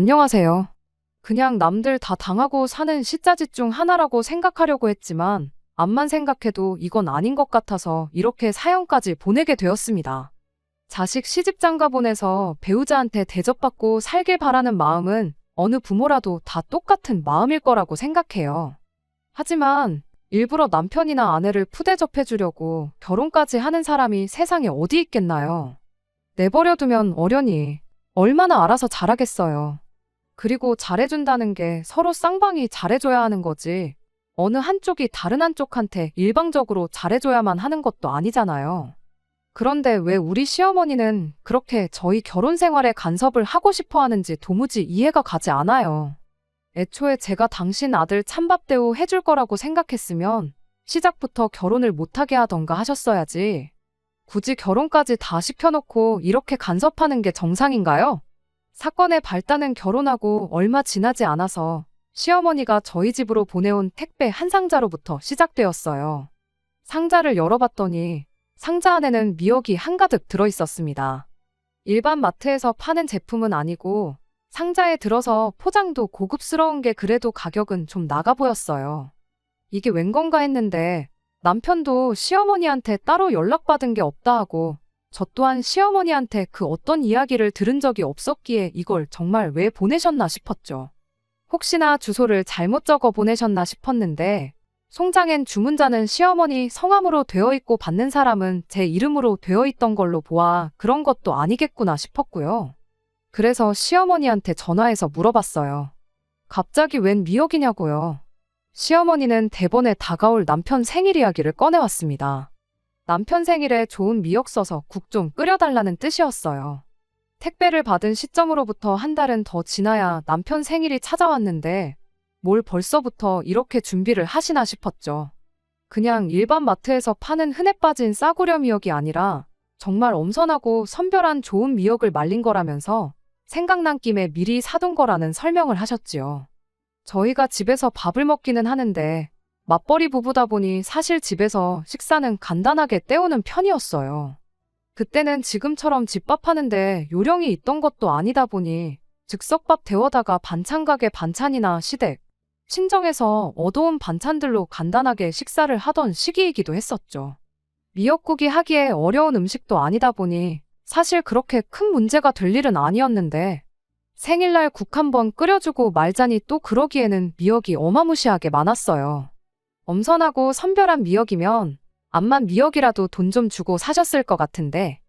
안녕하세요. 그냥 남들 다 당하고 사는 시자짓 중 하나라고 생각하려고 했지만, 암만 생각해도 이건 아닌 것 같아서 이렇게 사연까지 보내게 되었습니다. 자식 시집장가 보내서 배우자한테 대접받고 살길 바라는 마음은 어느 부모라도 다 똑같은 마음일 거라고 생각해요. 하지만 일부러 남편이나 아내를 푸대접해주려고 결혼까지 하는 사람이 세상에 어디 있겠나요? 내버려두면 어련히 얼마나 알아서 잘하겠어요. 그리고 잘해준다는 게 서로 쌍방이 잘해줘야 하는 거지. 어느 한쪽이 다른 한쪽한테 일방적으로 잘해줘야만 하는 것도 아니잖아요. 그런데 왜 우리 시어머니는 그렇게 저희 결혼 생활에 간섭을 하고 싶어 하는지 도무지 이해가 가지 않아요. 애초에 제가 당신 아들 찬밥 대우 해줄 거라고 생각했으면 시작부터 결혼을 못하게 하던가 하셨어야지. 굳이 결혼까지 다 시켜놓고 이렇게 간섭하는 게 정상인가요? 사건의 발단은 결혼하고 얼마 지나지 않아서 시어머니가 저희 집으로 보내온 택배 한 상자로부터 시작되었어요. 상자를 열어봤더니 상자 안에는 미역이 한가득 들어있었습니다. 일반 마트에서 파는 제품은 아니고 상자에 들어서 포장도 고급스러운 게 그래도 가격은 좀 나가 보였어요. 이게 웬 건가 했는데 남편도 시어머니한테 따로 연락받은 게 없다 하고 저 또한 시어머니한테 그 어떤 이야기를 들은 적이 없었기에 이걸 정말 왜 보내셨나 싶었죠. 혹시나 주소를 잘못 적어 보내셨나 싶었는데 송장엔 주문자는 시어머니 성함으로 되어 있고 받는 사람은 제 이름으로 되어 있던 걸로 보아 그런 것도 아니겠구나 싶었고요. 그래서 시어머니한테 전화해서 물어봤어요. 갑자기 웬 미역이냐고요. 시어머니는 대번에 다가올 남편 생일 이야기를 꺼내왔습니다. 남편 생일에 좋은 미역 써서 국 좀 끓여달라는 뜻이었어요. 택배를 받은 시점으로부터 한 달은 더 지나야 남편 생일이 찾아왔는데 뭘 벌써부터 이렇게 준비를 하시나 싶었죠. 그냥 일반 마트에서 파는 흔해 빠진 싸구려 미역이 아니라 정말 엄선하고 선별한 좋은 미역을 말린 거라면서 생각난 김에 미리 사둔 거라는 설명을 하셨지요. 저희가 집에서 밥을 먹기는 하는데 맞벌이 부부다 보니 사실 집에서 식사는 간단하게 때우는 편이었어요. 그때는 지금처럼 집밥하는데 요령이 있던 것도 아니다 보니 즉석밥 데워다가 반찬 가게 반찬이나 시댁, 친정에서 얻어온 반찬들로 간단하게 식사를 하던 시기이기도 했었죠. 미역국이 하기에 어려운 음식도 아니다 보니 사실 그렇게 큰 문제가 될 일은 아니었는데 생일날 국 한번 끓여주고 말자니 또 그러기에는 미역이 어마무시하게 많았어요. 엄선하고 선별한 미역이면 암만 미역이라도 돈 좀 주고 사셨을 것 같은데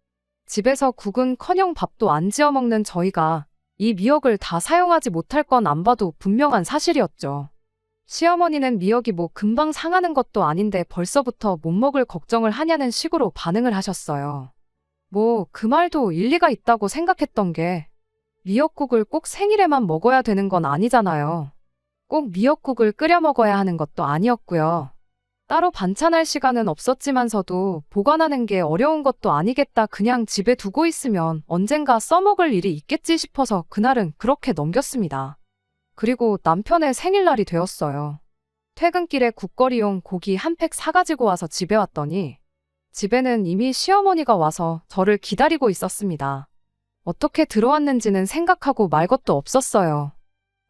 집에서 국은커녕 밥도 안 지어 먹는 저희가 이 미역을 다 사용하지 못할 건 안 봐도 분명한 사실이었죠. 시어머니는 미역이 뭐 금방 상하는 것도 아닌데 벌써부터 못 먹을 걱정을 하냐는 식으로 반응을 하셨어요. 뭐 그 말도 일리가 있다고 생각했던 게 미역국을 꼭 생일에만 먹어야 되는 건 아니잖아요. 꼭 미역국을 끓여 먹어야 하는 것도 아니었고요. 따로 반찬할 시간은 없었지만서도 보관하는 게 어려운 것도 아니겠다 그냥 집에 두고 있으면 언젠가 써먹을 일이 있겠지 싶어서 그날은 그렇게 넘겼습니다. 그리고 남편의 생일날이 되었어요. 퇴근길에 국거리용 고기 한 팩 사가지고 와서 집에 왔더니 집에는 이미 시어머니가 와서 저를 기다리고 있었습니다. 어떻게 들어왔는지는 생각하고 말 것도 없었어요.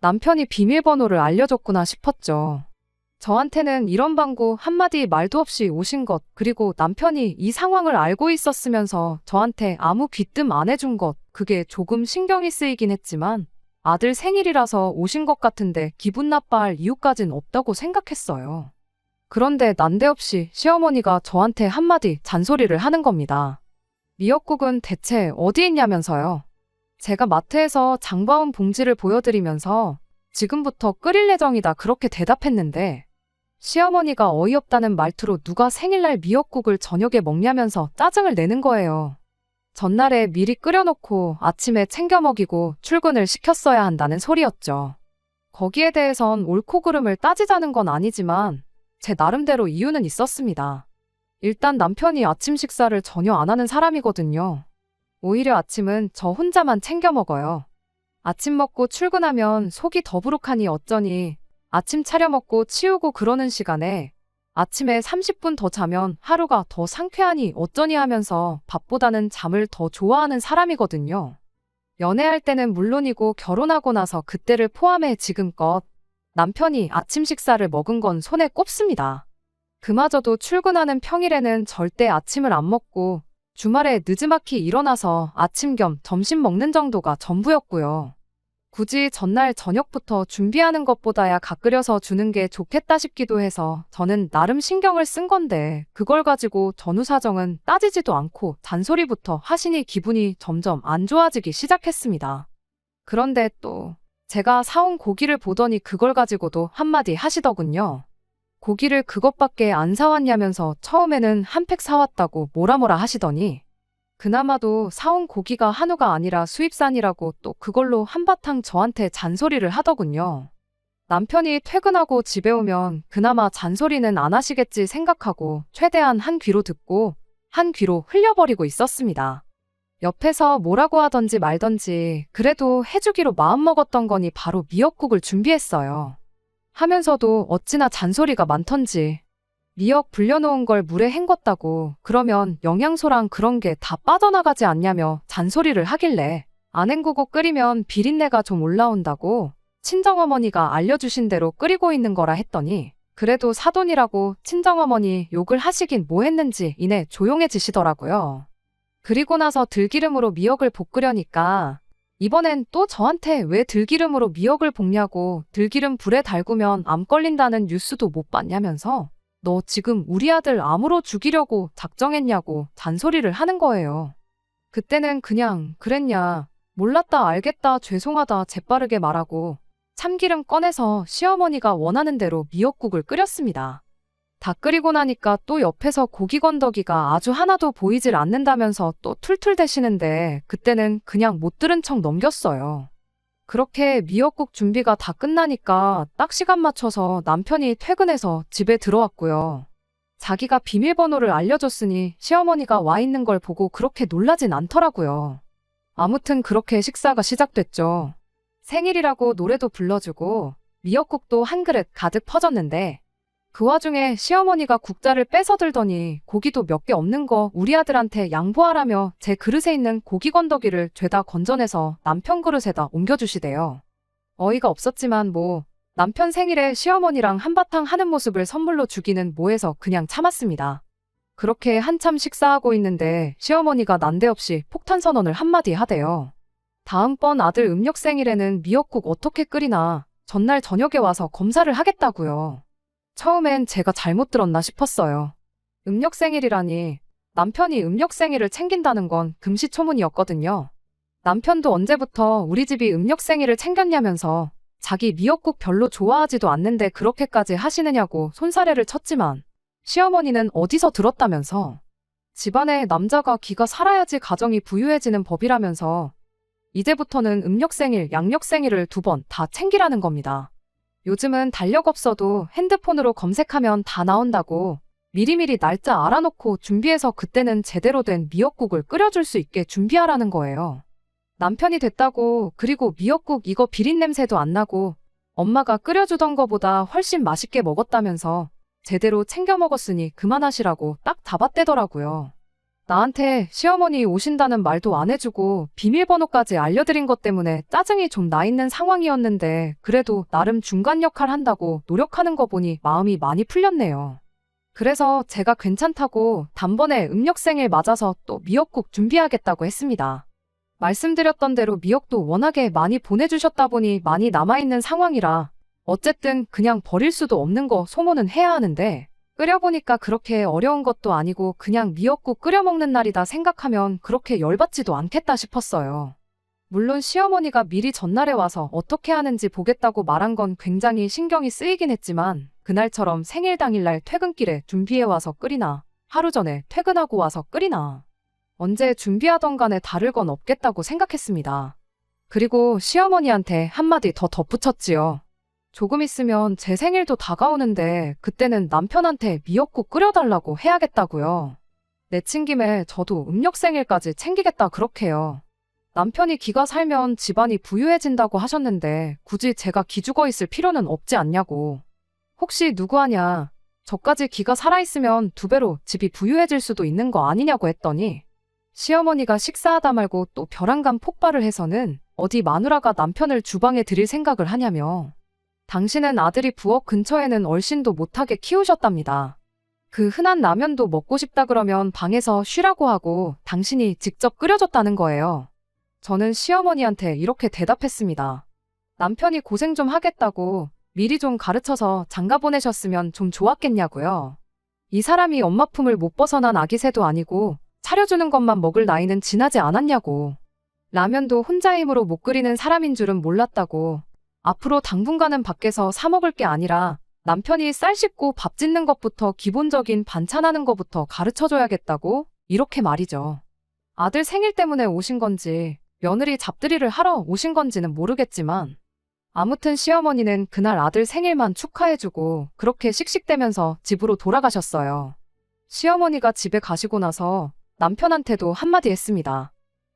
남편이 비밀번호를 알려줬구나 싶었죠. 저한테는 이런 방구 한마디 말도 없이 오신 것, 그리고 남편이 이 상황을 알고 있었으면서 저한테 아무 귀뜸 안 해준 것, 그게 조금 신경이 쓰이긴 했지만 아들 생일이라서 오신 것 같은데 기분 나빠할 이유까진 없다고 생각했어요. 그런데 난데없이 시어머니가 저한테 한마디 잔소리를 하는 겁니다. 미역국은 대체 어디 있냐면서요. 제가 마트에서 장바온 봉지를 보여드리면서 지금부터 끓일 예정이다 그렇게 대답했는데 시어머니가 어이없다는 말투로 누가 생일날 미역국을 저녁에 먹냐면서 짜증을 내는 거예요. 전날에 미리 끓여놓고 아침에 챙겨 먹이고 출근을 시켰어야 한다는 소리였죠. 거기에 대해선 옳고 그름을 따지자는 건 아니지만 제 나름대로 이유는 있었습니다. 일단 남편이 아침 식사를 전혀 안 하는 사람이거든요. 오히려 아침은 저 혼자만 챙겨 먹어요. 아침 먹고 출근하면 속이 더부룩하니 어쩌니 아침 차려 먹고 치우고 그러는 시간에 아침에 30분 더 자면 하루가 더 상쾌하니 어쩌니 하면서 밥보다는 잠을 더 좋아하는 사람이거든요. 연애할 때는 물론이고 결혼하고 나서 그때를 포함해 지금껏 남편이 아침 식사를 먹은 건 손에 꼽습니다. 그마저도 출근하는 평일에는 절대 아침을 안 먹고 주말에 느지막이 일어나서 아침 겸 점심 먹는 정도가 전부였고요. 굳이 전날 저녁부터 준비하는 것보다야 각 끓여서 주는 게 좋겠다 싶기도 해서 저는 나름 신경을 쓴 건데 그걸 가지고 전후 사정은 따지지도 않고 잔소리부터 하시니 기분이 점점 안 좋아지기 시작했습니다. 그런데 또 제가 사온 고기를 보더니 그걸 가지고도 한마디 하시더군요. 고기를 그것밖에 안 사왔냐면서 처음에는 한 팩 사왔다고 뭐라 하시더니 그나마도 사온 고기가 한우가 아니라 수입산이라고 또 그걸로 한바탕 저한테 잔소리를 하더군요. 남편이 퇴근하고 집에 오면 그나마 잔소리는 안 하시겠지 생각하고 최대한 한 귀로 듣고 한 귀로 흘려버리고 있었습니다. 옆에서 뭐라고 하던지 말던지 그래도 해주기로 마음먹었던 거니 바로 미역국을 준비했어요. 하면서도 어찌나 잔소리가 많던지 미역 불려놓은 걸 물에 헹궜다고 그러면 영양소랑 그런 게 다 빠져나가지 않냐며 잔소리를 하길래 안 헹구고 끓이면 비린내가 좀 올라온다고 친정어머니가 알려주신 대로 끓이고 있는 거라 했더니 그래도 사돈이라고 친정어머니 욕을 하시긴 뭐 했는지 이내 조용해지시더라고요. 그리고 나서 들기름으로 미역을 볶으려니까 이번엔 또 저한테 왜 들기름으로 미역을 볶냐고 들기름 불에 달구면 암 걸린다는 뉴스도 못 봤냐면서 너 지금 우리 아들 암으로 죽이려고 작정했냐고 잔소리를 하는 거예요. 그때는 그냥 그랬냐, 몰랐다 알겠다 죄송하다 재빠르게 말하고 참기름 꺼내서 시어머니가 원하는 대로 미역국을 끓였습니다. 다 끓이고 나니까 또 옆에서 고기 건더기가 아주 하나도 보이질 않는다면서 또 툴툴대시는데 그때는 그냥 못 들은 척 넘겼어요. 그렇게 미역국 준비가 다 끝나니까 딱 시간 맞춰서 남편이 퇴근해서 집에 들어왔고요. 자기가 비밀번호를 알려줬으니 시어머니가 와 있는 걸 보고 그렇게 놀라진 않더라고요. 아무튼 그렇게 식사가 시작됐죠. 생일이라고 노래도 불러주고 미역국도 한 그릇 가득 퍼졌는데 그 와중에 시어머니가 국자를 뺏어 들더니 고기도 몇 개 없는 거 우리 아들한테 양보하라며 제 그릇에 있는 고기 건더기를 죄다 건져내서 남편 그릇에다 옮겨주시대요. 어이가 없었지만 뭐 남편 생일에 시어머니랑 한바탕 하는 모습을 선물로 주기는 뭐해서 그냥 참았습니다. 그렇게 한참 식사하고 있는데 시어머니가 난데없이 폭탄 선언을 한마디 하대요. 다음번 아들 음력 생일에는 미역국 어떻게 끓이나 전날 저녁에 와서 검사를 하겠다고요. 처음엔 제가 잘못 들었나 싶었어요. 음력 생일이라니 남편이 음력 생일을 챙긴다는 건 금시초문이었거든요. 남편도 언제부터 우리 집이 음력 생일을 챙겼냐면서 자기 미역국 별로 좋아하지도 않는데 그렇게까지 하시느냐고 손사래를 쳤지만 시어머니는 어디서 들었다면서 집안에 남자가 기가 살아야지 가정이 부유해지는 법이라면서 이제부터는 음력 생일, 양력 생일을 2번 다 챙기라는 겁니다. 요즘은 달력 없어도 핸드폰으로 검색하면 다 나온다고 미리미리 날짜 알아놓고 준비해서 그때는 제대로 된 미역국을 끓여줄 수 있게 준비하라는 거예요. 남편이 됐다고 그리고 미역국 이거 비린냄새도 안 나고 엄마가 끓여주던 거보다 훨씬 맛있게 먹었다면서 제대로 챙겨 먹었으니 그만하시라고 딱 잡아떼더라고요. 나한테 시어머니 오신다는 말도 안 해주고 비밀번호까지 알려드린 것 때문에 짜증이 좀 나 있는 상황이었는데 그래도 나름 중간 역할 한다고 노력하는 거 보니 마음이 많이 풀렸네요. 그래서 제가 괜찮다고 단번에 음력생일 맞아서 또 미역국 준비하겠다고 했습니다. 말씀드렸던 대로 미역도 워낙에 많이 보내주셨다 보니 많이 남아있는 상황이라 어쨌든 그냥 버릴 수도 없는 거 소모는 해야 하는데 끓여보니까 그렇게 어려운 것도 아니고 그냥 미역국 끓여 먹는 날이다 생각하면 그렇게 열받지도 않겠다 싶었어요. 물론 시어머니가 미리 전날에 와서 어떻게 하는지 보겠다고 말한 건 굉장히 신경이 쓰이긴 했지만 그날처럼 생일 당일날 퇴근길에 준비해와서 끓이나 하루 전에 퇴근하고 와서 끓이나 언제 준비하던 간에 다를 건 없겠다고 생각했습니다. 그리고 시어머니한테 한마디 더 덧붙였지요. 조금 있으면 제 생일도 다가오는데 그때는 남편한테 미역국 끓여달라고 해야겠다고요. 내친 김에 저도 음력 생일까지 챙기겠다 그렇게요. 남편이 기가 살면 집안이 부유해진다고 하셨는데 굳이 제가 기죽어 있을 필요는 없지 않냐고. 혹시 누구 아냐, 저까지 기가 살아있으면 2배로 집이 부유해질 수도 있는 거 아니냐고 했더니 시어머니가 식사하다 말고 또 벼랑간 폭발을 해서는 어디 마누라가 남편을 주방에 들일 생각을 하냐며. 당신은 아들이 부엌 근처에는 얼씬도 못하게 키우셨답니다. 그 흔한 라면도 먹고 싶다 그러면 방에서 쉬라고 하고 당신이 직접 끓여줬다는 거예요. 저는 시어머니한테 이렇게 대답했습니다. 남편이 고생 좀 하겠다고 미리 좀 가르쳐서 장가 보내셨으면 좀 좋았겠냐고요. 이 사람이 엄마 품을 못 벗어난 아기 새도 아니고 차려주는 것만 먹을 나이는 지나지 않았냐고. 라면도 혼자 힘으로 못 끓이는 사람인 줄은 몰랐다고. 앞으로 당분간은 밖에서 사 먹을 게 아니라 남편이 쌀 씻고 밥 짓는 것부터 기본적인 반찬하는 것부터 가르쳐줘야겠다고 이렇게 말이죠. 아들 생일 때문에 오신 건지 며느리 잡들이를 하러 오신 건지는 모르겠지만 아무튼 시어머니는 그날 아들 생일만 축하해주고 그렇게 씩씩대면서 집으로 돌아가셨어요. 시어머니가 집에 가시고 나서 남편한테도 한마디 했습니다.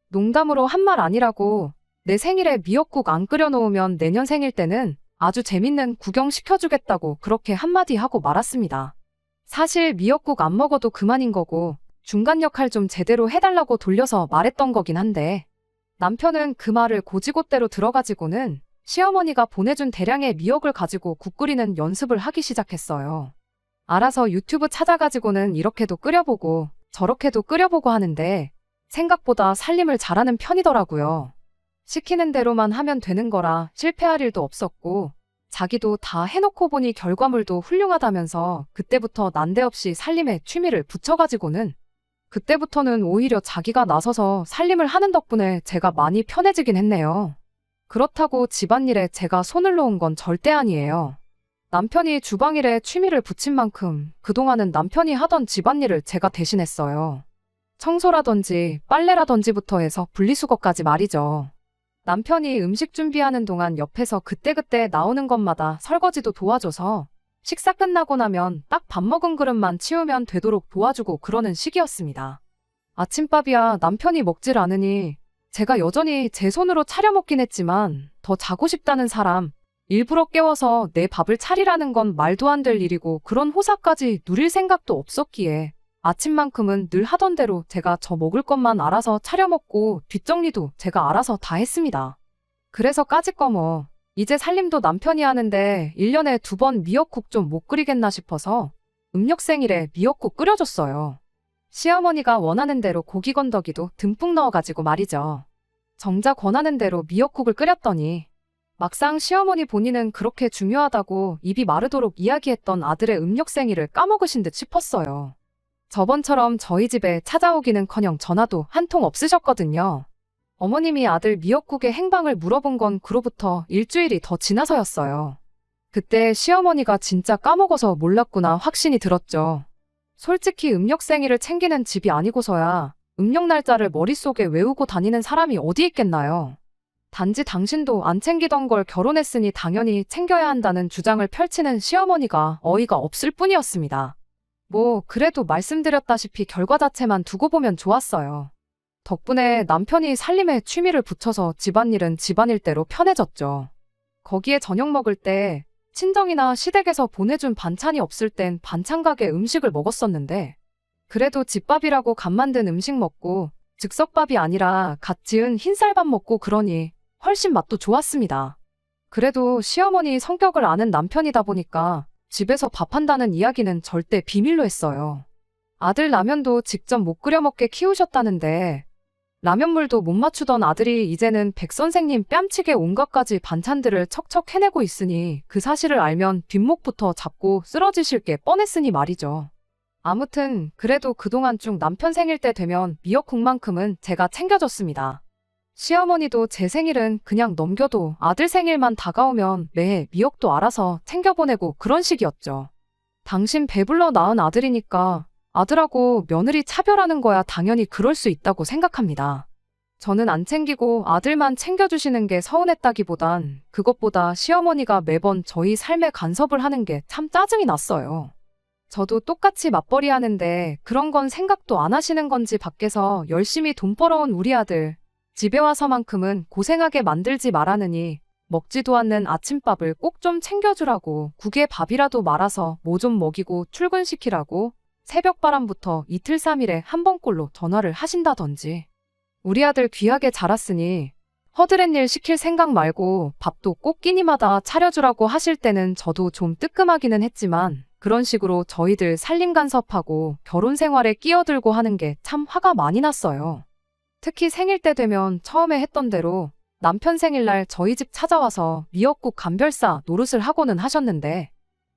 농담으로 한 말 아니라고 내 생일에 미역국 안 끓여놓으면 내년 생일 때는 아주 재밌는 구경 시켜주겠다고 그렇게 한마디 하고 말았습니다. 사실 미역국 안 먹어도 그만인 거고 중간 역할 좀 제대로 해달라고 돌려서 말했던 거긴 한데 남편은 그 말을 고지고대로 들어가지고는 시어머니가 보내준 대량의 미역을 가지고 국 끓이는 연습을 하기 시작했어요. 알아서 유튜브 찾아가지고는 이렇게도 끓여보고 저렇게도 끓여보고 하는데 생각보다 살림을 잘하는 편이더라고요. 시키는 대로만 하면 되는 거라 실패할 일도 없었고 자기도 다 해놓고 보니 결과물도 훌륭하다면서 그때부터 난데없이 살림에 취미를 붙여가지고는 그때부터는 오히려 자기가 나서서 살림을 하는 덕분에 제가 많이 편해지긴 했네요. 그렇다고 집안일에 제가 손을 놓은 건 절대 아니에요. 남편이 주방일에 취미를 붙인 만큼 그동안은 남편이 하던 집안일을 제가 대신했어요. 청소라든지 빨래라든지부터 해서 분리수거까지 말이죠. 남편이 음식 준비하는 동안 옆에서 그때그때 나오는 것마다 설거지도 도와줘서 식사 끝나고 나면 딱 밥 먹은 그릇만 치우면 되도록 도와주고 그러는 시기였습니다. 아침밥이야 남편이 먹질 않으니 제가 여전히 제 손으로 차려 먹긴 했지만 더 자고 싶다는 사람, 일부러 깨워서 내 밥을 차리라는 건 말도 안 될 일이고 그런 호사까지 누릴 생각도 없었기에 아침만큼은 늘 하던 대로 제가 저 먹을 것만 알아서 차려 먹고 뒷정리도 제가 알아서 다 했습니다. 그래서 까짓거 뭐 이제 살림도 남편이 하는데 1년에 2번 미역국 좀 못 끓이겠나 싶어서 음력생일에 미역국 끓여줬어요. 시어머니가 원하는 대로 고기 건더기도 듬뿍 넣어가지고 말이죠. 정작 원하는 대로 미역국을 끓였더니 막상 시어머니 본인은 그렇게 중요하다고 입이 마르도록 이야기했던 아들의 음력생일을 까먹으신 듯 싶었어요. 저번처럼 저희 집에 찾아오기는커녕 전화도 한 통 없으셨거든요. 어머님이 아들 미역국의 행방을 물어본 건 그로부터 일주일이 더 지나서였어요. 그때 시어머니가 진짜 까먹어서 몰랐구나 확신이 들었죠. 솔직히 음력생일을 챙기는 집이 아니고서야 음력 날짜를 머릿속에 외우고 다니는 사람이 어디 있겠나요? 단지 당신도 안 챙기던 걸 결혼했으니 당연히 챙겨야 한다는 주장을 펼치는 시어머니가 어이가 없을 뿐이었습니다. 뭐 그래도 말씀드렸다시피 결과 자체만 두고 보면 좋았어요. 덕분에 남편이 살림에 취미를 붙여서 집안일은 집안일대로 편해졌죠. 거기에 저녁 먹을 때 친정이나 시댁에서 보내준 반찬이 없을 땐 반찬 가게 음식을 먹었었는데 그래도 집밥이라고 갓 만든 음식 먹고 즉석밥이 아니라 갓 지은 흰쌀밥 먹고 그러니 훨씬 맛도 좋았습니다. 그래도 시어머니 성격을 아는 남편이다 보니까 집에서 밥한다는 이야기는 절대 비밀로 했어요. 아들 라면도 직접 못 끓여 먹게 키우셨다는데 라면물도 못 맞추던 아들이 이제는 백 선생님 뺨치게 온갖 가지 반찬들을 척척 해내고 있으니 그 사실을 알면 뒷목부터 잡고 쓰러지실 게 뻔했으니 말이죠. 아무튼 그래도 그동안 쭉 남편 생일 때 되면 미역국만큼은 제가 챙겨줬습니다. 시어머니도 제 생일은 그냥 넘겨도 아들 생일만 다가오면 매해 미역도 알아서 챙겨보내고 그런 식이었죠. 당신 배불러 낳은 아들이니까 아들하고 며느리 차별하는 거야 당연히 그럴 수 있다고 생각합니다. 저는 안 챙기고 아들만 챙겨주시는 게 서운했다기보단 그것보다 시어머니가 매번 저희 삶에 간섭을 하는 게 참 짜증이 났어요. 저도 똑같이 맞벌이 하는데 그런 건 생각도 안 하시는 건지 밖에서 열심히 돈 벌어온 우리 아들 집에 와서만큼은 고생하게 만들지 말라느니 먹지도 않는 아침밥을 꼭 좀 챙겨주라고 국에 밥이라도 말아서 뭐 좀 먹이고 출근시키라고 새벽바람부터 이틀 3일에 한 번꼴로 전화를 하신다던지. 우리 아들 귀하게 자랐으니 허드렛 일 시킬 생각 말고 밥도 꼭 끼니마다 차려주라고 하실 때는 저도 좀 뜨끔하기는 했지만 그런 식으로 저희들 살림 간섭하고 결혼 생활에 끼어들고 하는 게 참 화가 많이 났어요. 특히 생일 때 되면 처음에 했던 대로 남편 생일날 저희 집 찾아와서 미역국 감별사 노릇을 하고는 하셨는데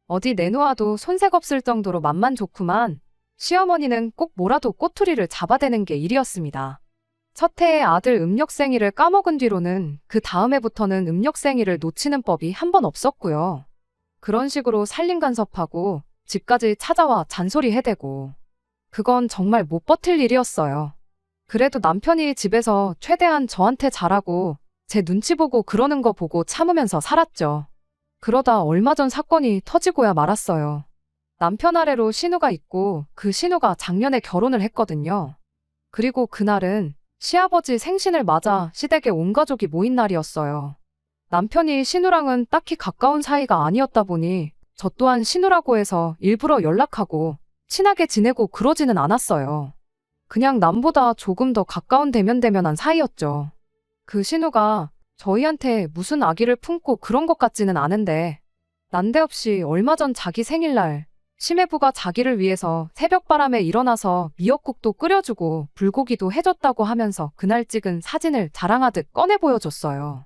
어디 내놓아도 손색 없을 정도로 맛만 좋구만. 시어머니는 꼭 뭐라도 꼬투리를 잡아대는 게 일이었습니다. 첫 해에 아들 음력생일을 까먹은 뒤로는 그 다음 해부터는 음력생일을 놓치는 법이 한 번 없었고요. 그런 식으로 살림 간섭하고 집까지 찾아와 잔소리 해대고 그건 정말 못 버틸 일이었어요. 그래도 남편이 집에서 최대한 저한테 잘하고 제 눈치 보고 그러는 거 보고 참으면서 살았죠. 그러다 얼마 전 사건이 터지고야 말았어요. 남편 아래로 신우가 있고 그 신우가 작년에 결혼을 했거든요. 그리고 그날은 시아버지 생신을 맞아 시댁에 온 가족이 모인 날이었어요. 남편이 신우랑은 딱히 가까운 사이가 아니었다 보니 저 또한 신우라고 해서 일부러 연락하고 친하게 지내고 그러지는 않았어요. 그냥 남보다 조금 더 가까운 대면대면한 사이였죠. 그 신우가 저희한테 무슨 아기를 품고 그런 것 같지는 않은데 난데없이 얼마 전 자기 생일날 시매부가 자기를 위해서 새벽바람에 일어나서 미역국도 끓여주고 불고기도 해줬다고 하면서 그날 찍은 사진을 자랑하듯 꺼내 보여줬어요.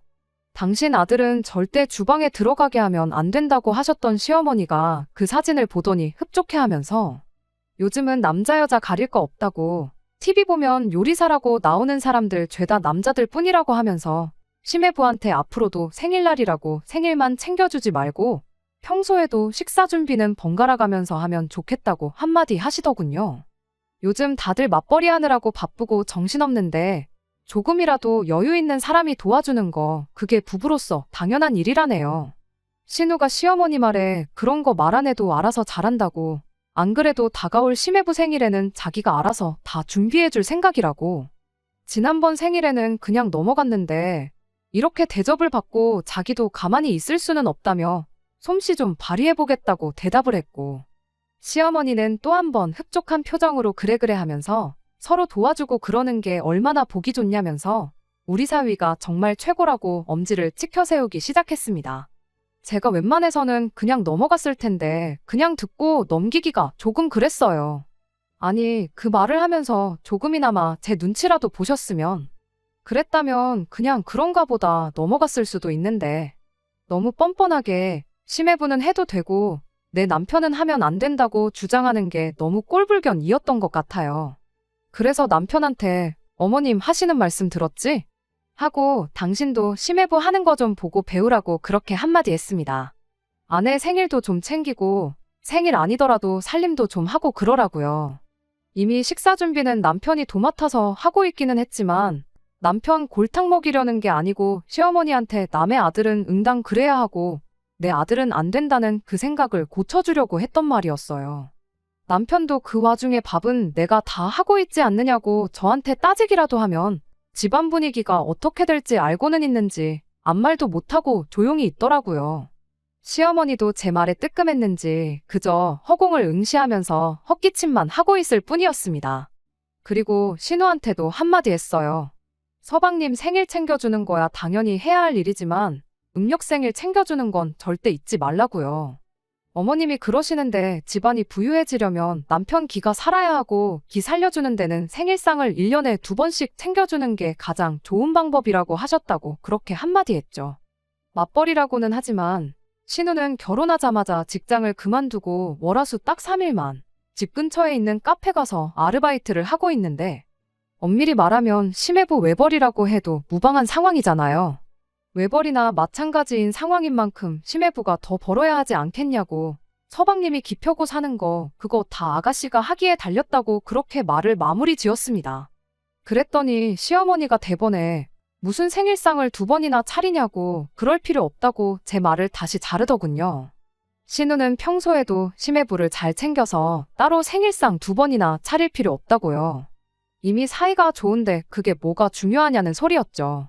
당신 아들은 절대 주방에 들어가게 하면 안 된다고 하셨던 시어머니가 그 사진을 보더니 흡족해하면서 요즘은 남자 여자 가릴 거 없다고 TV 보면 요리사라고 나오는 사람들 죄다 남자들 뿐이라고 하면서 시매부한테 앞으로도 생일날이라고 생일만 챙겨주지 말고 평소에도 식사 준비는 번갈아 가면서 하면 좋겠다고 한마디 하시더군요. 요즘 다들 맞벌이 하느라고 바쁘고 정신없는데 조금이라도 여유 있는 사람이 도와주는 거 그게 부부로서 당연한 일이라네요. 신우가 시어머니 말에 그런 거 말 안 해도 알아서 잘한다고 안 그래도 다가올 시매부 생일에는 자기가 알아서 다 준비해줄 생각이라고. 지난번 생일에는 그냥 넘어갔는데 이렇게 대접을 받고 자기도 가만히 있을 수는 없다며 솜씨 좀 발휘해보겠다고 대답을 했고 시어머니는 또 한 번 흡족한 표정으로 그래 하면서 서로 도와주고 그러는 게 얼마나 보기 좋냐면서 우리 사위가 정말 최고라고 엄지를 찍혀 세우기 시작했습니다. 제가 웬만해서는 그냥 넘어갔을 텐데 그냥 듣고 넘기기가 조금 그랬어요. 아니, 그 말을 하면서 조금이나마 제 눈치라도 보셨으면 그랬다면 그냥 그런가 보다 넘어갔을 수도 있는데 너무 뻔뻔하게 시매부는 해도 되고 내 남편은 하면 안 된다고 주장하는 게 너무 꼴불견이었던 것 같아요. 그래서 남편한테 어머님 하시는 말씀 들었지? 하고 당신도 시매부 하는 거 좀 보고 배우라고 그렇게 한마디 했습니다. 아내 생일도 좀 챙기고 생일 아니더라도 살림도 좀 하고 그러라고요. 이미 식사 준비는 남편이 도맡아서 하고 있기는 했지만 남편 골탕 먹이려는 게 아니고 시어머니한테 남의 아들은 응당 그래야 하고 내 아들은 안 된다는 그 생각을 고쳐주려고 했던 말이었어요. 남편도 그 와중에 밥은 내가 다 하고 있지 않느냐고 저한테 따지기라도 하면 집안 분위기가 어떻게 될지 알고는 있는지 아무 말도 못하고 조용히 있더라고요. 시어머니도 제 말에 뜨끔했는지 그저 허공을 응시하면서 헛기침만 하고 있을 뿐이었습니다. 그리고 신우한테도 한마디 했어요. 서방님 생일 챙겨주는 거야 당연히 해야 할 일이지만 음력생일 챙겨주는 건 절대 잊지 말라고요. 어머님이 그러시는데 집안이 부유해지려면 남편 기가 살아야 하고 기 살려주는 데는 생일상을 1년에 2번씩 챙겨주는 게 가장 좋은 방법이라고 하셨다고 그렇게 한마디 했죠. 맞벌이라고는 하지만 신우는 결혼하자마자 직장을 그만두고 월화수 딱 3일만 집 근처에 있는 카페 가서 아르바이트를 하고 있는데 엄밀히 말하면 시매부 외벌이라고 해도 무방한 상황이잖아요. 외벌이나 마찬가지인 상황인 만큼 시매부가 더 벌어야 하지 않겠냐고 서방님이 기펴고 사는 거 그거 다 아가씨가 하기에 달렸다고 그렇게 말을 마무리 지었습니다. 그랬더니 시어머니가 대번에 무슨 생일상을 2번이나 차리냐고 그럴 필요 없다고 제 말을 다시 자르더군요. 신우는 평소에도 시매부를 잘 챙겨서 따로 생일상 2번이나 차릴 필요 없다고요. 이미 사이가 좋은데 그게 뭐가 중요하냐는 소리였죠.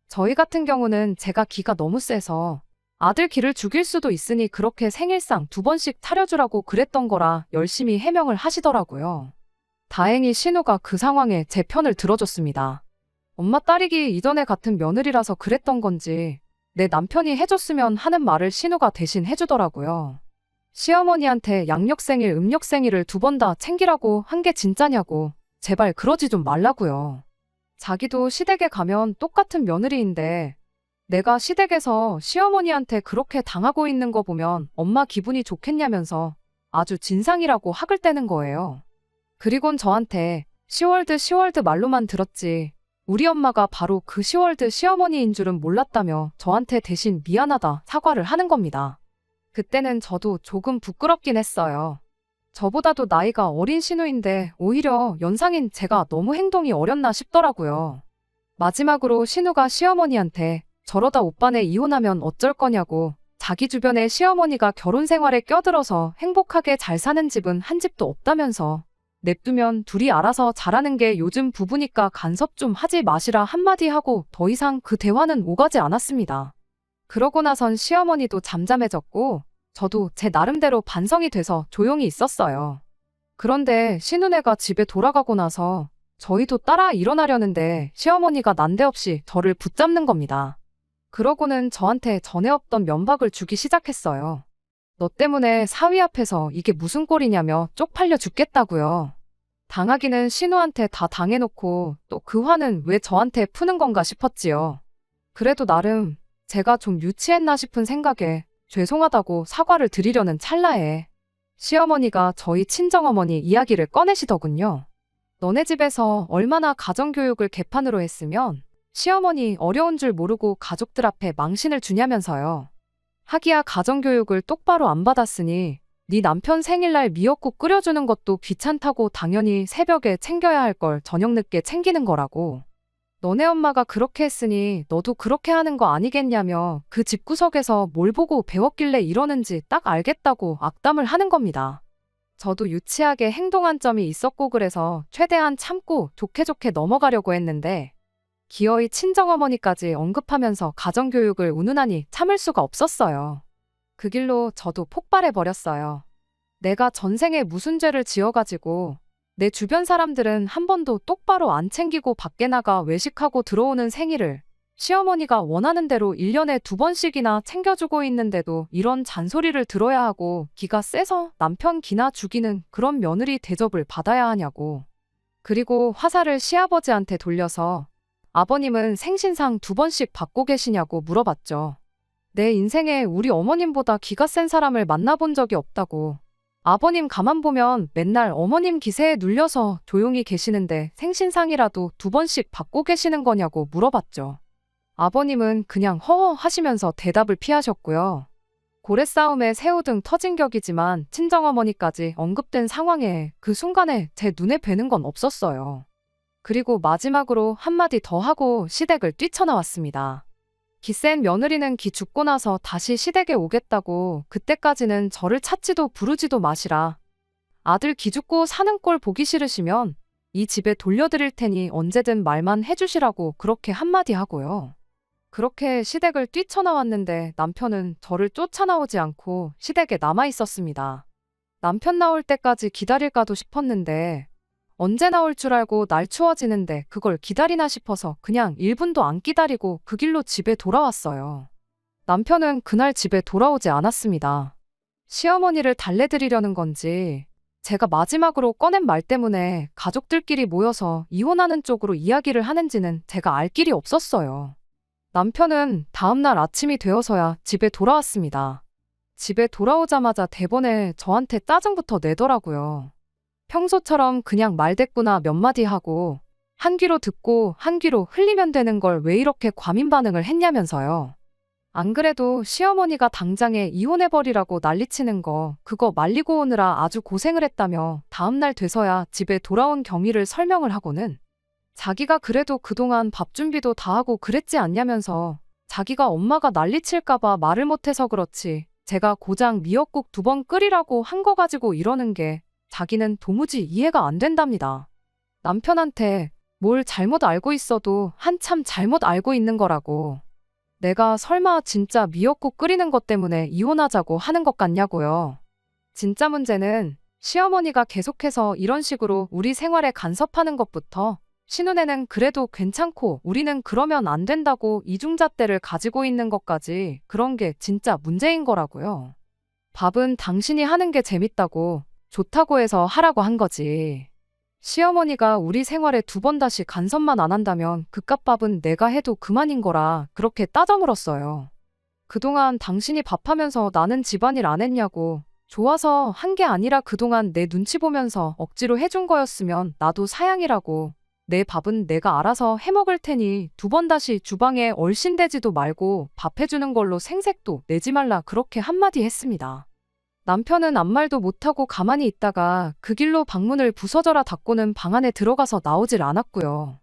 저희 같은 경우는 제가 기가 너무 세서 아들 기를 죽일 수도 있으니 그렇게 생일상 2번씩 차려주라고 그랬던 거라 열심히 해명을 하시더라고요. 다행히 신우가 그 상황에 제 편을 들어줬습니다. 엄마 딸이기 이전에 같은 며느리라서 그랬던 건지 내 남편이 해줬으면 하는 말을 신우가 대신 해주더라고요. 시어머니한테 양력생일, 음력생일을 2번 다 챙기라고 한 게 진짜냐고 제발 그러지 좀 말라고요. 자기도 시댁에 가면 똑같은 며느리인데 내가 시댁에서 시어머니한테 그렇게 당하고 있는 거 보면 엄마 기분이 좋겠냐면서 아주 진상이라고 학을 떼는 거예요. 그리곤 저한테 시월드 말로만 들었지 우리 엄마가 바로 그 시월드 시어머니인 줄은 몰랐다며 저한테 대신 미안하다 사과를 하는 겁니다. 그때는 저도 조금 부끄럽긴 했어요. 저보다도 나이가 어린 신우인데 오히려 연상인 제가 너무 행동이 어렸나 싶더라고요. 마지막으로 신우가 시어머니한테 저러다 오빠네 이혼하면 어쩔 거냐고 자기 주변에 시어머니가 결혼 생활에 껴들어서 행복하게 잘 사는 집은 한 집도 없다면서 냅두면 둘이 알아서 잘하는 게 요즘 부부니까 간섭 좀 하지 마시라 한마디 하고 더 이상 그 대화는 오가지 않았습니다. 그러고 나선 시어머니도 잠잠해졌고 저도 제 나름대로 반성이 돼서 조용히 있었어요. 그런데 신우네가 집에 돌아가고 나서 저희도 따라 일어나려는데 시어머니가 난데없이 저를 붙잡는 겁니다. 그러고는 저한테 전에 없던 면박을 주기 시작했어요. 너 때문에 사위 앞에서 이게 무슨 꼴이냐며 쪽팔려 죽겠다고요. 당하기는 신우한테 다 당해놓고 또 그 화는 왜 저한테 푸는 건가 싶었지요. 그래도 나름 제가 좀 유치했나 싶은 생각에 죄송하다고 사과를 드리려는 찰나에 시어머니가 저희 친정어머니 이야기를 꺼내시더군요. 너네 집에서 얼마나 가정교육을 개판으로 했으면 시어머니 어려운 줄 모르고 가족들 앞에 망신을 주냐면서요. 하기야 가정교육을 똑바로 안 받았으니 네 남편 생일날 미역국 끓여주는 것도 귀찮다고 당연히 새벽에 챙겨야 할 걸 저녁 늦게 챙기는 거라고. 너네 엄마가 그렇게 했으니 너도 그렇게 하는 거 아니겠냐며 그 집구석에서 뭘 보고 배웠길래 이러는지 딱 알겠다고 악담을 하는 겁니다. 저도 유치하게 행동한 점이 있었고 그래서 최대한 참고 좋게 넘어가려고 했는데 기어이 친정어머니까지 언급하면서 가정교육을 운운하니 참을 수가 없었어요. 그 길로 저도 폭발해버렸어요. 내가 전생에 무슨 죄를 지어가지고 내 주변 사람들은 한 번도 똑바로 안 챙기고 밖에 나가 외식하고 들어오는 생일을 시어머니가 원하는 대로 1년에 2번씩이나 챙겨주고 있는데도 이런 잔소리를 들어야 하고 기가 세서 남편 기나 죽이는 그런 며느리 대접을 받아야 하냐고. 그리고 화살을 시아버지한테 돌려서 아버님은 생신상 2번씩 받고 계시냐고 물어봤죠. 내 인생에 우리 어머님보다 기가 센 사람을 만나본 적이 없다고. 아버님 가만 보면 맨날 어머님 기세에 눌려서 조용히 계시는데 생신상이라도 2번씩 받고 계시는 거냐고 물어봤죠. 아버님은 그냥 허허 하시면서 대답을 피하셨고요. 고래싸움에 새우등 터진 격이지만 친정어머니까지 언급된 상황에 그 순간에 제 눈에 뵈는 건 없었어요. 그리고 마지막으로 한마디 더 하고 시댁을 뛰쳐나왔습니다. 기센 며느리는 기 죽고 나서 다시 시댁에 오겠다고 그때까지는 저를 찾지도 부르지도 마시라. 아들 기 죽고 사는 꼴 보기 싫으시면 이 집에 돌려드릴 테니 언제든 말만 해주시라고 그렇게 한마디 하고요. 그렇게 시댁을 뛰쳐나왔는데 남편은 저를 쫓아나오지 않고 시댁에 남아 있었습니다. 남편 나올 때까지 기다릴까도 싶었는데 언제 나올 줄 알고 날 추워지는데 그걸 기다리나 싶어서 그냥 1분도 안 기다리고 그 길로 집에 돌아왔어요. 남편은 그날 집에 돌아오지 않았습니다. 시어머니를 달래드리려는 건지 제가 마지막으로 꺼낸 말 때문에 가족들끼리 모여서 이혼하는 쪽으로 이야기를 하는지는 제가 알 길이 없었어요. 남편은 다음날 아침이 되어서야 집에 돌아왔습니다. 집에 돌아오자마자 대번에 저한테 짜증부터 내더라고요. 평소처럼 그냥 말대꾸나 몇 마디 하고 한 귀로 듣고 한 귀로 흘리면 되는 걸 왜 이렇게 과민 반응을 했냐면서요. 안 그래도 시어머니가 당장에 이혼해버리라고 난리치는 거 그거 말리고 오느라 아주 고생을 했다며 다음날 돼서야 집에 돌아온 경위를 설명을 하고는 자기가 그래도 그동안 밥 준비도 다 하고 그랬지 않냐면서 자기가 엄마가 난리칠까봐 말을 못해서 그렇지 제가 고장 미역국 2번 끓이라고 한 거 가지고 이러는 게 자기는 도무지 이해가 안 된답니다. 남편한테 뭘 잘못 알고 있어도 한참 잘못 알고 있는 거라고. 내가 설마 진짜 미역국 끓이는 것 때문에 이혼하자고 하는 것 같냐고요. 진짜 문제는 시어머니가 계속해서 이런 식으로 우리 생활에 간섭하는 것부터 신혼에는 그래도 괜찮고 우리는 그러면 안 된다고 이중잣대를 가지고 있는 것까지 그런 게 진짜 문제인 거라고요. 밥은 당신이 하는 게 재밌다고 좋다고 해서 하라고 한 거지. 시어머니가 우리 생활에 두 번 다시 간섭만 안 한다면 그깟 밥은 내가 해도 그만인 거라 그렇게 따져 물었어요. 그동안 당신이 밥하면서 나는 집안일 안 했냐고. 좋아서 한 게 아니라 그동안 내 눈치 보면서 억지로 해준 거였으면 나도 사양이라고. 내 밥은 내가 알아서 해먹을 테니 두 번 다시 주방에 얼씬대지도 말고 밥 해주는 걸로 생색도 내지 말라 그렇게 한마디 했습니다. 남편은 아무 말도 못하고 가만히 있다가 그 길로 방문을 부서져라 닫고는 방 안에 들어가서 나오질 않았고요.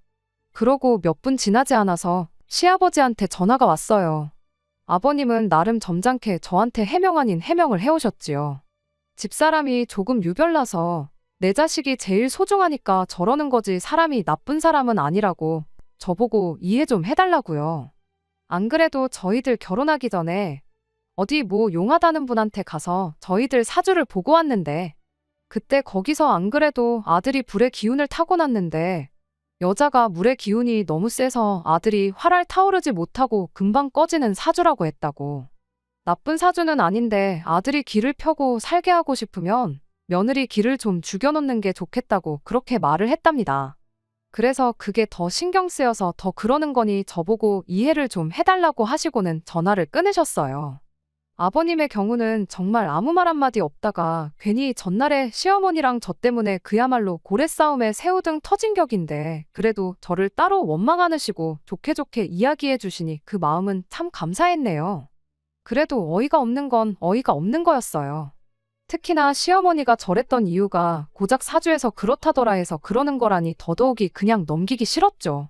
그러고 몇 분 지나지 않아서 시아버지한테 전화가 왔어요. 아버님은 나름 점잖게 저한테 해명 아닌 해명을 해오셨지요. 집사람이 조금 유별나서 내 자식이 제일 소중하니까 저러는 거지 사람이 나쁜 사람은 아니라고 저보고 이해 좀 해달라고요. 안 그래도 저희들 결혼하기 전에 어디 뭐 용하다는 분한테 가서 저희들 사주를 보고 왔는데 그때 거기서 안 그래도 아들이 불의 기운을 타고났는데 여자가 물의 기운이 너무 세서 아들이 활알 타오르지 못하고 금방 꺼지는 사주라고 했다고. 나쁜 사주는 아닌데 아들이 길을 펴고 살게 하고 싶으면 며느리 길을 좀 죽여놓는 게 좋겠다고 그렇게 말을 했답니다. 그래서 그게 더 신경 쓰여서 더 그러는 거니 저보고 이해를 좀 해달라고 하시고는 전화를 끊으셨어요. 아버님의 경우는 정말 아무 말 한마디 없다가 괜히 전날에 시어머니랑 저 때문에 그야말로 고래 싸움에 새우등 터진 격인데 그래도 저를 따로 원망 않으시고 좋게 좋게 이야기해 주시니 그 마음은 참 감사했네요. 그래도 어이가 없는 건 어이가 없는 거였어요. 특히나 시어머니가 저랬던 이유가 고작 사주에서 그렇다더라 해서 그러는 거라니 더더욱이 그냥 넘기기 싫었죠.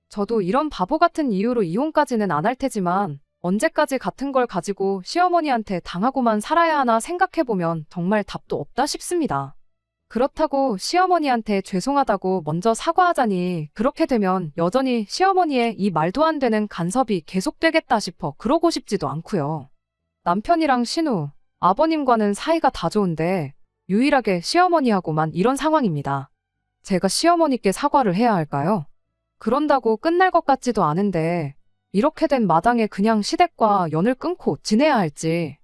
저도 이런 바보 같은 이유로 이혼까지는 안 할 테지만 언제까지 같은 걸 가지고 시어머니한테 당하고만 살아야 하나 생각해보면 정말 답도 없다 싶습니다. 그렇다고 시어머니한테 죄송하다고 먼저 사과하자니 그렇게 되면 여전히 시어머니의 이 말도 안 되는 간섭이 계속되겠다 싶어 그러고 싶지도 않고요. 남편이랑 신우, 아버님과는 사이가 다 좋은데 유일하게 시어머니하고만 이런 상황입니다. 제가 시어머니께 사과를 해야 할까요? 그런다고 끝날 것 같지도 않은데 이렇게 된 마당에 그냥 시댁과 연을 끊고 지내야 할지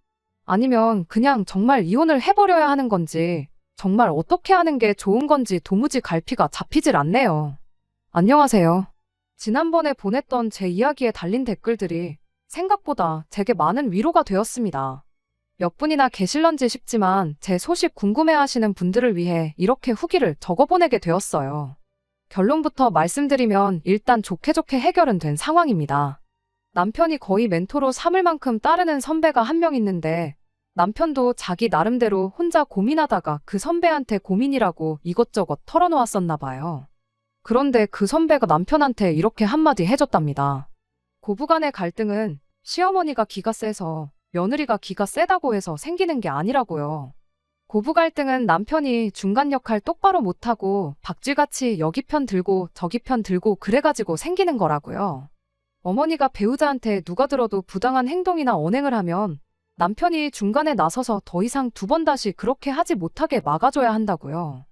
아니면 그냥 정말 이혼을 해버려야 하는 건지 정말 어떻게 하는 게 좋은 건지 도무지 갈피가 잡히질 않네요. 안녕하세요. 지난번에 보냈던 제 이야기에 달린 댓글들이 생각보다 제게 많은 위로가 되었습니다. 몇 분이나 계실런지 싶지만 제 소식 궁금해하시는 분들을 위해 이렇게 후기를 적어보내게 되었어요. 결론부터 말씀드리면 일단 좋게 좋게 해결은 된 상황입니다. 남편이 거의 멘토로 삼을 만큼 따르는 선배가 한 명 있는데 남편도 자기 나름대로 혼자 고민하다가 그 선배한테 고민이라고 이것저것 털어놓았었나 봐요. 그런데 그 선배가 남편한테 이렇게 한마디 해줬답니다. 고부간의 갈등은 시어머니가 기가 세서 며느리가 기가 세다고 해서 생기는 게 아니라고요. 고부 갈등은 남편이 중간 역할 똑바로 못하고 박쥐같이 여기 편 들고 저기 편 들고 그래가지고 생기는 거라고요. 어머니가 배우자한테 누가 들어도 부당한 행동이나 언행을 하면 남편이 중간에 나서서 더 이상 두 번 다시 그렇게 하지 못하게 막아줘야 한다고요.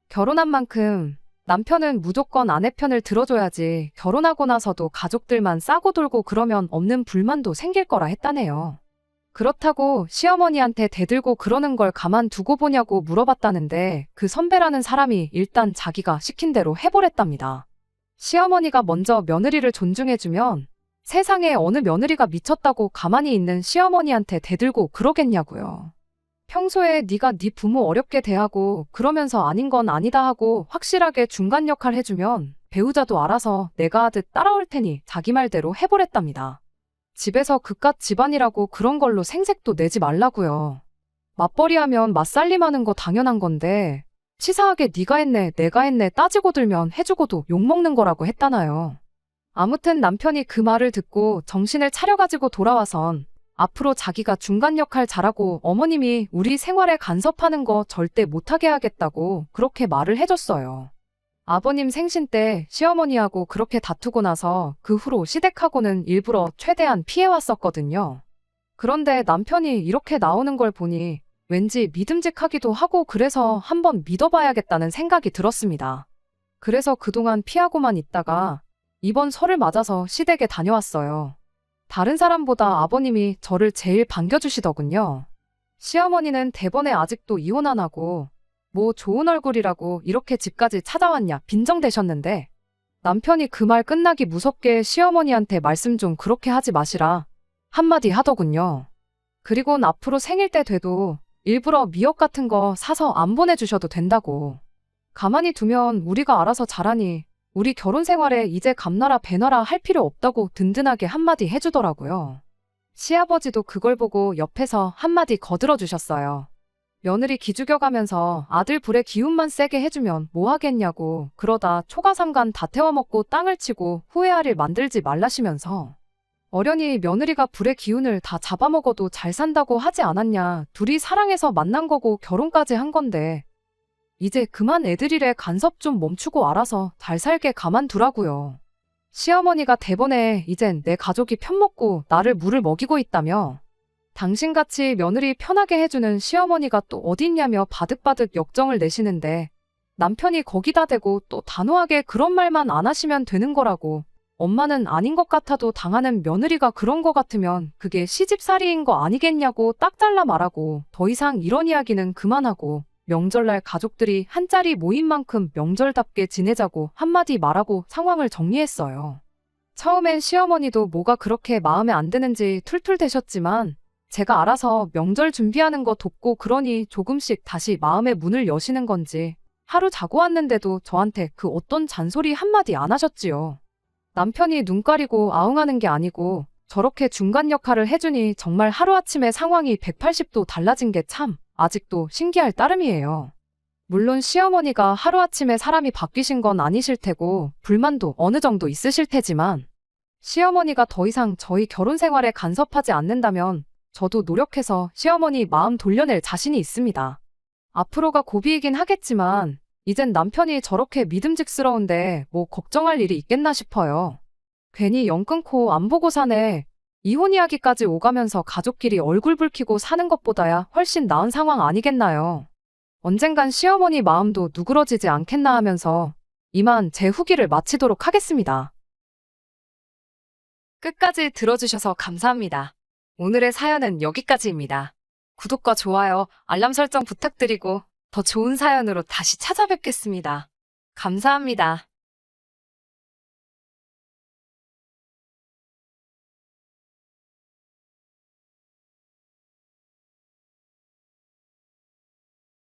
결혼한 만큼 남편은 무조건 아내 편을 들어줘야지 결혼하고 나서도 가족들만 싸고 돌고 그러면 없는 불만도 생길 거라 했다네요. 그렇다고 시어머니한테 대들고 그러는 걸 가만두고 보냐고 물어봤다는데 그 선배라는 사람이 일단 자기가 시킨 대로 해보랬답니다. 시어머니가 먼저 며느리를 존중해주면 세상에 어느 며느리가 미쳤다고 가만히 있는 시어머니한테 대들고 그러겠냐고요. 평소에 네가 네 부모 어렵게 대하고 그러면서 아닌 건 아니다 하고 확실하게 중간 역할 해주면 배우자도 알아서 내가 하듯 따라올 테니 자기 말대로 해보랬답니다. 집에서 그깟 집안이라고 그런 걸로 생색도 내지 말라고요. 맞벌이하면 맞살림하는 거 당연한 건데 치사하게 네가 했네 내가 했네 따지고 들면 해주고도 욕먹는 거라고 했다나요. 아무튼 남편이 그 말을 듣고 정신을 차려가지고 돌아와선 앞으로 자기가 중간 역할 잘하고 어머님이 우리 생활에 간섭하는 거 절대 못하게 하겠다고 그렇게 말을 해줬어요. 아버님 생신 때 시어머니하고 그렇게 다투고 나서 그 후로 시댁하고는 일부러 최대한 피해왔었거든요. 그런데 남편이 이렇게 나오는 걸 보니 왠지 믿음직하기도 하고 그래서 한번 믿어봐야겠다는 생각이 들었습니다. 그래서 그동안 피하고만 있다가 이번 설을 맞아서 시댁에 다녀왔어요. 다른 사람보다 아버님이 저를 제일 반겨주시더군요. 시어머니는 대번에 아직도 이혼 안 하고 뭐 좋은 얼굴이라고 이렇게 집까지 찾아왔냐 빈정대셨는데 남편이 그 말 끝나기 무섭게 시어머니한테 말씀 좀 그렇게 하지 마시라 한마디 하더군요. 그리곤 앞으로 생일 때 돼도 일부러 미역 같은 거 사서 안 보내주셔도 된다고. 가만히 두면 우리가 알아서 잘하니 우리 결혼 생활에 이제 감나라 배나라 할 필요 없다고 든든하게 한마디 해주더라고요. 시아버지도 그걸 보고 옆에서 한마디 거들어 주셨어요. 며느리 기죽여가면서 아들 불에 기운만 세게 해주면 뭐 하겠냐고 그러다 초가삼간 다 태워먹고 땅을 치고 후회할 일 만들지 말라시면서 어련히 며느리가 불의 기운을 다 잡아먹어도 잘 산다고 하지 않았냐. 둘이 사랑해서 만난 거고 결혼까지 한 건데 이제 그만 애들 일에 간섭 좀 멈추고 알아서 잘 살게 가만두라고요. 시어머니가 대번에 이젠 내 가족이 편먹고 나를 물을 먹이고 있다며 당신같이 며느리 편하게 해주는 시어머니가 또 어딨냐며 바득바득 역정을 내시는데 남편이 거기다 대고 또 단호하게 그런 말만 안 하시면 되는 거라고 엄마는 아닌 것 같아도 당하는 며느리가 그런 거 같으면 그게 시집살이인 거 아니겠냐고 딱 잘라 말하고 더 이상 이런 이야기는 그만하고 명절날 가족들이 한자리 모인 만큼 명절답게 지내자고 한마디 말하고 상황을 정리했어요. 처음엔 시어머니도 뭐가 그렇게 마음에 안 드는지 툴툴대셨지만 제가 알아서 명절 준비하는 거 돕고 그러니 조금씩 다시 마음의 문을 여시는 건지 하루 자고 왔는데도 저한테 그 어떤 잔소리 한마디 안 하셨지요. 남편이 눈 가리고 아웅하는 게 아니고 저렇게 중간 역할을 해주니 정말 하루아침에 상황이 180도 달라진 게 참 아직도 신기할 따름이에요. 물론 시어머니가 하루아침에 사람이 바뀌신 건 아니실 테고 불만도 어느 정도 있으실 테지만 시어머니가 더 이상 저희 결혼 생활에 간섭하지 않는다면 저도 노력해서 시어머니 마음 돌려낼 자신이 있습니다. 앞으로가 고비이긴 하겠지만 이젠 남편이 저렇게 믿음직스러운데 뭐 걱정할 일이 있겠나 싶어요. 괜히 영 끊고 안 보고 사네. 이혼 이야기까지 오가면서 가족끼리 얼굴 붉히고 사는 것보다야 훨씬 나은 상황 아니겠나요? 언젠간 시어머니 마음도 누그러지지 않겠나 하면서 이만 제 후기를 마치도록 하겠습니다. 끝까지 들어주셔서 감사합니다. 오늘의 사연은 여기까지입니다. 구독과 좋아요, 알람 설정 부탁드리고 더 좋은 사연으로 다시 찾아뵙겠습니다. 감사합니다.